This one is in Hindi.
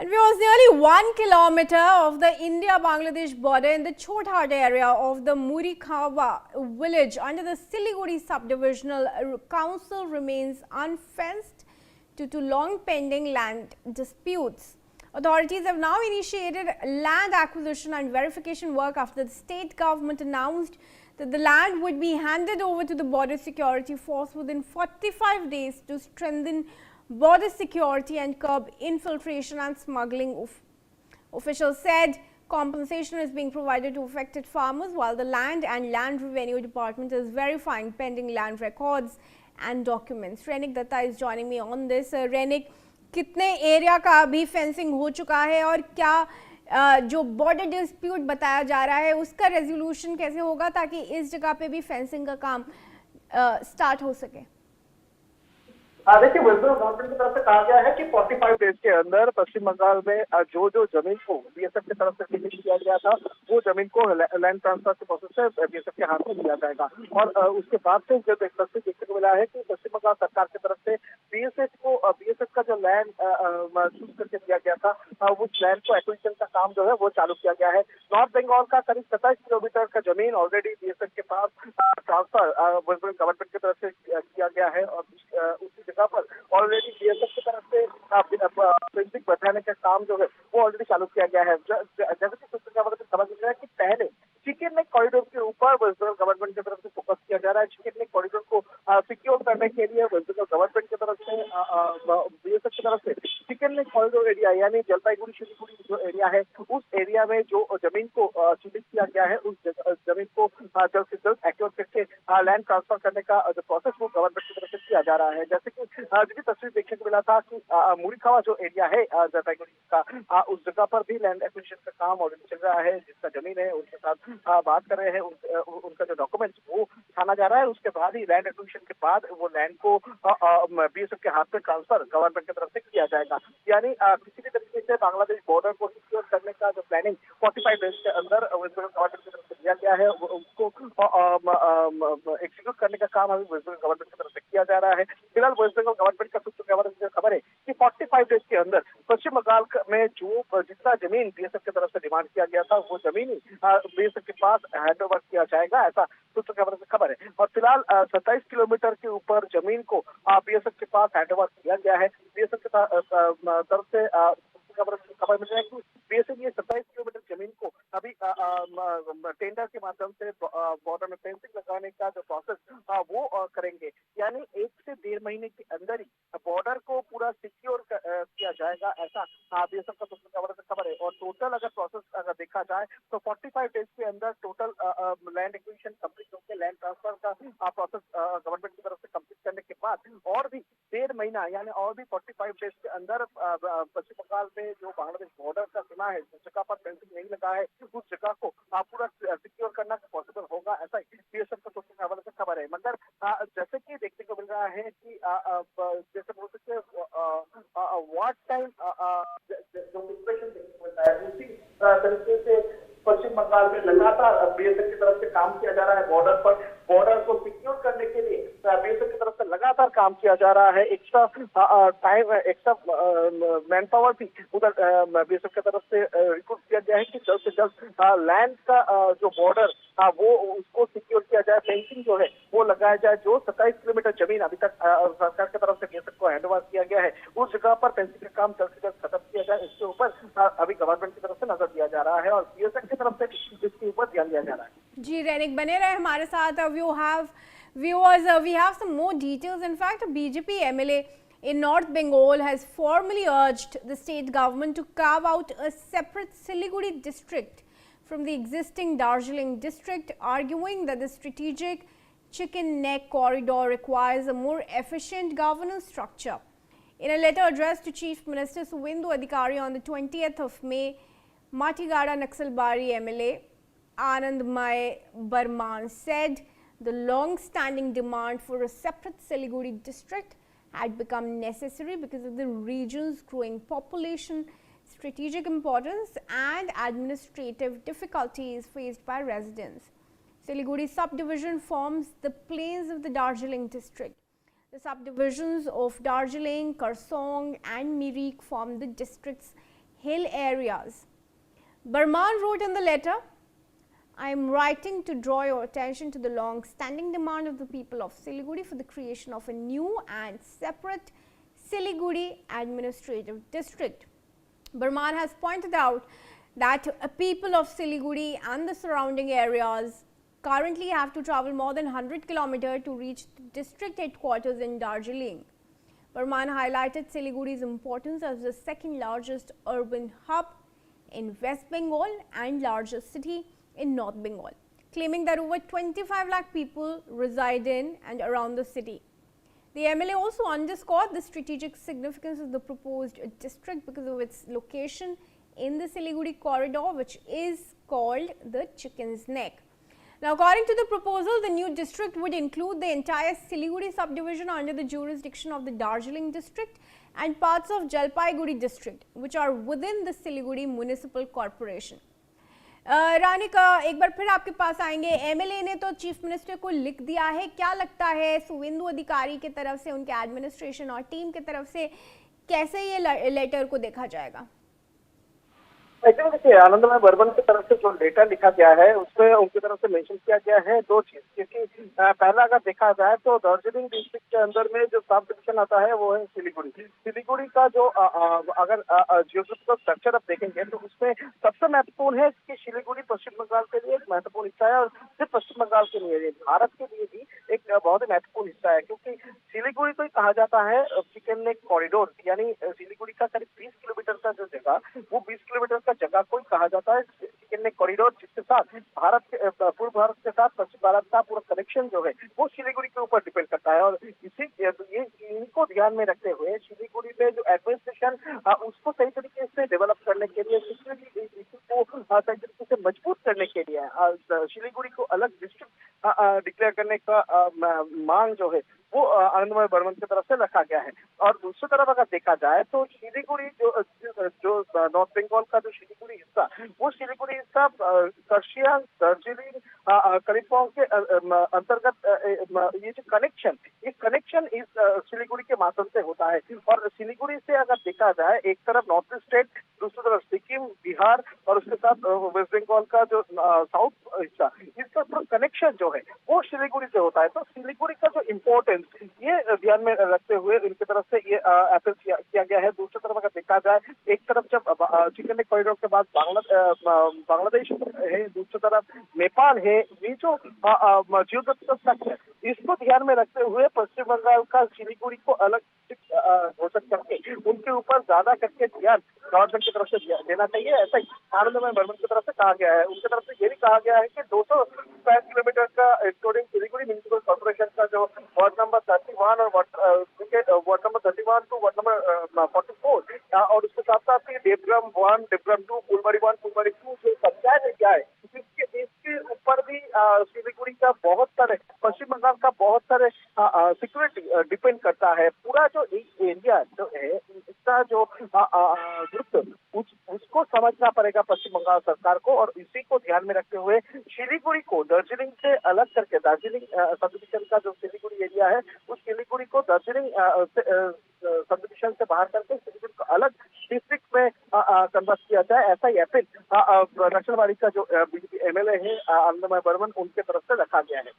And we was nearly 1 kilometer of the India-Bangladesh border in the Chothat area of the Murikhawa village under the Siliguri Subdivisional Council remains unfenced due to long pending land disputes. Authorities have now initiated land acquisition and verification work after the state government announced that the land would be handed over to the border security force within 45 days to strengthen border security and curb infiltration and smuggling. Officials said compensation is being provided to affected farmers while the Land and Land Revenue Department is verifying pending land records and documents. Renik Datta is joining me on this. Renik, कितने एरिया का अभी फेंसिंग हो चुका है और क्या जो बॉर्डर डिस्प्यूट बताया जा रहा है उसका रेजोल्यूशन कैसे होगा ताकि इस जगह पे भी फेंसिंग का काम स्टार्ट हो सके? देखिए, वेस्ट बंगाल गवर्नमेंट की तरफ से कहा गया है कि 45 डेज के अंदर पश्चिम बंगाल में जो जमीन को बीएसएफ की तरफ से डिक्लेयर किया गया था वो जमीन को लैंड ट्रांसफर के प्रोसेस से बीएसएफ के हाथ में दिया जाएगा। और उसके बाद से जो तस्वीर देखने को मिला है कि पश्चिम बंगाल सरकार की तरफ से बीएसएफ का जो लैंड चूज करके दिया गया था उस लैंड को एक्विजिशन का काम जो है वो चालू किया गया है। नॉर्थ बंगाल का करीब 27 किलोमीटर का जमीन ऑलरेडी बीएसएफ के पास ट्रांसफर वेस्ट बंगाल गवर्नमेंट की तरफ से किया गया है और उसी जगह पर ऑलरेडी बीएसएफ की तरफ से फेंसिंग बढ़ाने का काम जो है वो ऑलरेडी चालू किया गया है। जैसे कि सूत्रों से समझ में है कि पहले चिकन नेक कॉरिडोर के ऊपर वेस्ट बंगाल गवर्नमेंट की तरफ से फोकस किया जा रहा है। चिकन नेक कॉरिडोर को सिक्योर करने के लिए वेस्ट बंगाल गवर्नमेंट की तरफ से बीएसएफ की तरफ से चिकन नेक कॉरिडोर एरिया यानी जलपाईगुड़ी शिलीगुड़ी जो एरिया है उस एरिया में जो जमीन को चिन्हित किया गया है उस जमीन को जल्द से जल्द एक्योर करके लैंड ट्रांसफर करने का जो प्रोसेस वो गवर्नमेंट की तरफ से किया जा रहा है। जैसे कि जिसकी तस्वीर देखने को मिला था कि मुरीखावा जो एरिया है जलपाईगुड़ी का उस जगह पर भी लैंड एक्विजिशन का काम ऑलरेडी चल रहा है। जिसका जमीन है उनके साथ बात कर रहे हैं, उनका जो डॉक्यूमेंट्स वो छाना जा रहा है। उसके बाद ही लैंड एक्विजिशन के बाद वो लैंड को बीएसएफ के हाथ में ट्रांसफर गवर्नमेंट की तरफ से किया जाएगा। यानी किसी भी तरीके से बांग्लादेश बॉर्डर को सिक्योर करने का जो प्लानिंग 45 डेज के अंदर वेस्ट बंगाल गवर्नमेंट की तरफ से दिया गया है उसको एग्जीक्यूट करने का काम अभी वेस्ट बंगाल गवर्नमेंट की तरफ से किया जा रहा है। फिलहाल वेस्ट बंगाल गवर्नमेंट का सूत्रों खबर है कि 45 डेज के अंदर पश्चिम बंगाल में जो जितना जमीन बीएसएफ की तरफ से डिमांड किया गया था वो जमीन ही बीएसएफ के पास हैंड ओवर किया जाएगा, ऐसा सूत्रों से खबर है। और फिलहाल 27 किलोमीटर के ऊपर जमीन को बीएसएफ के पास हैंड ओवर किया गया है। बीएसएफ की तरफ से खबर मिल रही है कि बीएसएफ ये 27 किलोमीटर जमीन को अभी टेंडर के माध्यम से बॉर्डर में फेंसिंग लगाने का जो प्रोसेस वो करेंगे। यानी 1 से 1.5 महीने के अंदर ही बॉर्डर को पूरा सिक्योर किया जाएगा, ऐसा बीएसएफ का सूत्रों से खबर है। और टोटल अगर प्रोसेस अगर देखा जाए तो 45 डेज के अंदर टोटल लैंड एक्विजिशन कंप्लीट होकर लैंड ट्रांसफर का प्रोसेस गवर्नमेंट की तरफ से कंप्लीट करने के बाद और भी 1.5 महीना यानी और भी 45 डेज के अंदर पश्चिम बंगाल में जो बांग्लादेश बॉर्डर का सीमा है जिस जगह पर फेंसिंग नहीं लगा है उस जगह को पूरा सिक्योर करना पॉसिबल होगा, ऐसा बीएसएफ का सूत्रों से खबर है। मगर जैसे कि देखने को मिल रहा है कि जैसे बोल सकते वॉर टाइम जो सिचुएशन देखने को मिलता है उसी तरीके से पश्चिम बंगाल में लगातार बीएसएफ की तरफ से काम किया जा रहा है। बॉर्डर को सिक्योर करने के लिए बीएसएफ की तरफ से लगातार काम किया जा रहा है। Extra time extra man power भी उधर बीएसएफ की तरफ से रिक्रूट किया गया है कि जल्द से जल्द लैंड का जो बॉर्डर वो उसको सिक्योर किया जाए, फेंसिंग जो है वो लगाया जाए। जो 27 किलोमीटर जमीन अभी तक सरकार की तरफ से बीएसएफ को हैंडओवर किया गया है उस जगह पर फेंसिंग का काम जल्द से जल्द खत्म किया जाए, इसके ऊपर अभी गवर्नमेंट की तरफ से नजर दिया जा रहा है और बीएसएफ की तरफ से इसके ऊपर ध्यान दिया जा रहा है। जी रैनिक बने रहे हमारे साथ। We have some more details. In fact, a BJP MLA in North Bengal has formally urged the state government to carve out a separate Siliguri district from the existing Darjeeling district, arguing that the strategic chicken neck corridor requires a more efficient governance structure. In a letter addressed to Chief Minister Suvendu Adhikari on the 20th of May, Matigada Naxalbari MLA Anand Mai Barman said the long-standing demand for a separate Siliguri district had become necessary because of the region's growing population, strategic importance and administrative difficulties faced by residents. Siliguri subdivision forms the plains of the Darjeeling district. The subdivisions of Darjeeling, Karsong and Mirik form the district's hill areas. Burman wrote in the letter, I am writing to draw your attention to the long-standing demand of the people of Siliguri for the creation of a new and separate Siliguri administrative district. Burman has pointed out that people of Siliguri and the surrounding areas currently have to travel more than 100 kilometers to reach the district headquarters in Darjeeling. Burman highlighted Siliguri's importance as the second largest urban hub in West Bengal and largest city in North Bengal, claiming that over 25 lakh people reside in and around the city. The MLA also underscored the strategic significance of the proposed district because of its location in the Siliguri corridor, which is called the Chicken's Neck. Now, according to the proposal, the new district would include the entire Siliguri subdivision under the jurisdiction of the Darjeeling district and parts of Jalpaiguri district, which are within the Siliguri Municipal Corporation. Ranika, एक बार फिर आपके पास आएंगे। एमएलए ने तो चीफ मिनिस्टर को लिख दिया है, क्या लगता है शुभेंदु अधिकारी की तरफ से, उनके एडमिनिस्ट्रेशन और टीम की तरफ से कैसे ये लेटर को देखा जाएगा? एक्चुअली देखिए, आनंदमय बर्मन की तरफ से जो लेटर लिखा गया है उसमें उनकी तरफ से मेंशन किया गया है दो चीज, क्योंकि पहला अगर देखा जाए तो दार्जिलिंग डिस्ट्रिक्ट के अंदर में जो सब डिवीजन आता है वो है सिलीगुड़ी। सिलीगुड़ी का जो अगर जियोग्राफिकल स्ट्रक्चर आप देखेंगे तो उसमें सबसे महत्वपूर्ण है कि सिलीगुड़ी पश्चिम बंगाल के लिए एक महत्वपूर्ण हिस्सा है और सिर्फ पश्चिम बंगाल के लिए भारत के लिए भी एक बहुत ही महत्वपूर्ण हिस्सा है, क्योंकि सिलीगुड़ी को कहा जाता है चिकन नेक कॉरिडोर, यानी सिलीगुड़ी का करीब 20 किलोमीटर का जो जगह, वो 20 किलोमीटर का जगह को कहा जाता है चिकन नेक कॉरिडोर, जिसके साथ भारत के पूर्व भारत के साथ पश्चिम भारत का पूरा कनेक्शन जो है वो सिलीगुड़ी के ऊपर डिपेंड करता है। और इनको ध्यान में रखते हुए सिलीगुड़ी में जो एडमिनिस्ट्रेशन उसको सही तरीके से डेवलप करने के लिए, को सही तरीके से मजबूत करने के लिए सिलीगुड़ी को अलग डिस्ट्रिक्ट डिक्लेयर करने का मांग जो है वो आनंदमय बर्मन की तरफ से रखा गया है। और दूसरी तरफ अगर देखा जाए तो सिलीगुड़ी जो नॉर्थ बंगाल का जो सिलीगुड़ी हिस्सा, वो सिलीगुड़ी हिस्सा कर्शियांग, दार्जिलिंग, कलिम्पोंग के अंतर्गत ये जो कनेक्शन इस सिलीगुड़ी के माध्यम से होता है। और सिलीगुड़ी से अगर देखा जाए, एक तरफ नॉर्थ ईस्ट स्टेट, दूसरी तरफ सिक्किम, बिहार और उसके साथ वेस्ट बंगाल का जो साउथ हिस्सा, इसका पूरा कनेक्शन जो है वो सिलीगुड़ी से होता है। तो सिलीगुड़ी का जो इम्पोर्टेंस ये ध्यान में रखते हुए इनकी तरफ से ये अपील किया गया है। दूसरी तरफ अगर देखा जाए, एक तरफ जब चिकन नेक कॉरिडोर के बाद बांग्लादेश है, दूसरी तरफ नेपाल है, ये जो जियोग्राफिकल स्ट्रक्चर इसको ध्यान में रखते हुए पश्चिम बंगाल का सिलीगुड़ी को अलग घोषित करके उनके ऊपर ज्यादा करके ध्यान गवर्नमेंट की तरफ से देना चाहिए, ऐसा ही आनंदमय बर्मन की तरफ से कहा गया है। उनकी तरफ से ये भी कहा गया है कि 200 स्क्वायर किलोमीटर का इंक्लूडिंग सिलीगुड़ी म्युनिसिपल कॉर्पोरेशन का जो वार्ड नंबर 31 और ward number 31 to ward number 44 और उसके साथ साथ ही देवग्राम 1, देवग्राम 2, फुलबाड़ी 1, फुलबाड़ी 2 जो पंचायत एरिया है, इसके ऊपर भी सिलीगुड़ी का बहुत सारे, पश्चिम बंगाल का बहुत सारे सिक्योरिटी डिपेंड करता है। पूरा जो एरिया जो है इसका जो उसको समझना पड़ेगा पश्चिम बंगाल सरकार को, और इसी को ध्यान में रखते हुए सिलीगुड़ी को दार्जिलिंग से अलग करके, दार्जिलिंग सब डिवीजन का जो सिलीगुड़ी एरिया है उस सिलीगुड़ी को दार्जिलिंग सब डिवीजन से बाहर करके सिलीगुड़ी को अलग डिस्ट्रिक्ट में कन्वर्ट किया जाए, ऐसा ही अपील नक्सलबाड़ी का जो बीजेपी एमएलए है आनंदमय बर्मन, उनके तरफ से रखा गया है।